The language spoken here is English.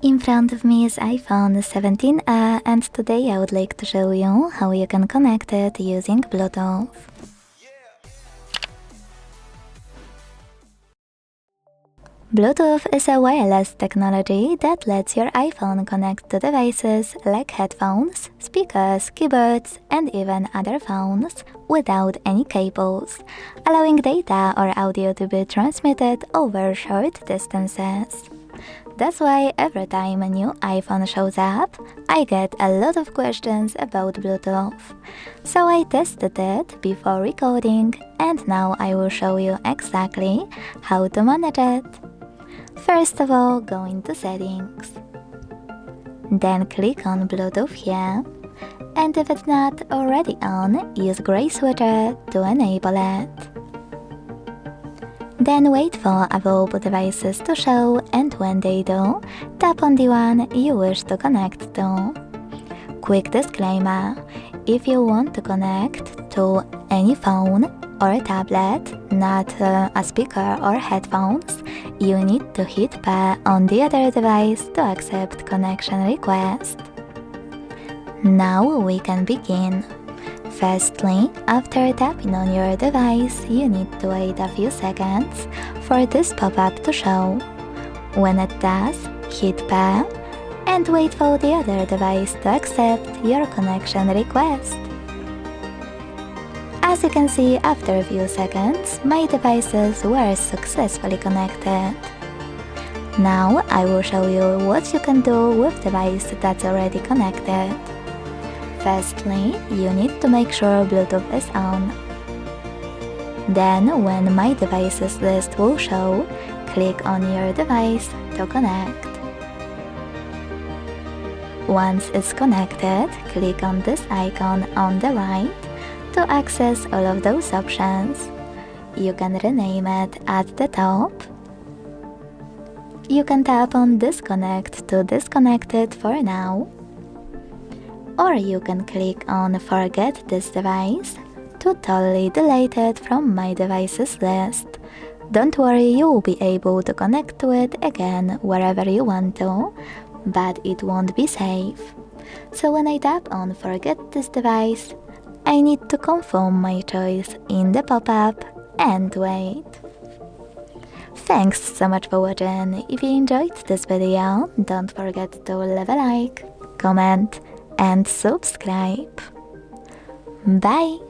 In front of me is iPhone 17 and today I would like to show you how you can connect it using Bluetooth. Bluetooth is a wireless technology that lets your iPhone connect to devices like headphones, speakers, keyboards, and even other phones without any cables, allowing data or audio to be transmitted over short distances. That's why every time a new iPhone shows up, I get a lot of questions about Bluetooth. So I tested it before recording, and now I will show you exactly how to manage it. First of all, go into Settings. Then click on Bluetooth here, and if it's not already on, use Gray Switcher to enable it. Then wait for available devices to show, and when they do, tap on the one you wish to connect to. Quick disclaimer: if you want to connect to any phone or a tablet, not a speaker or headphones, you need to hit pair on the other device to accept connection request. Now we can begin. Firstly, after tapping on your device, you need to wait a few seconds for this pop-up to show. When it does, hit pair and wait for the other device to accept your connection request. As you can see, after a few seconds, my devices were successfully connected. Now I will show you what you can do with device that's already connected. Firstly, you need to make sure Bluetooth is on. Then, when My Devices list will show, click on your device to connect. Once it's connected, click on this icon on the right to access all of those options. You can rename it at the top. You can tap on Disconnect to disconnect it for now. Or you can click on Forget this device to totally delete it from My Devices list. Don't worry, you will be able to connect to it again wherever you want to, but it won't be safe. So when I tap on Forget this device, I need to confirm my choice in the pop-up and wait. Thanks so much for watching. If you enjoyed this video, don't forget to leave a like, comment, and subscribe. Bye!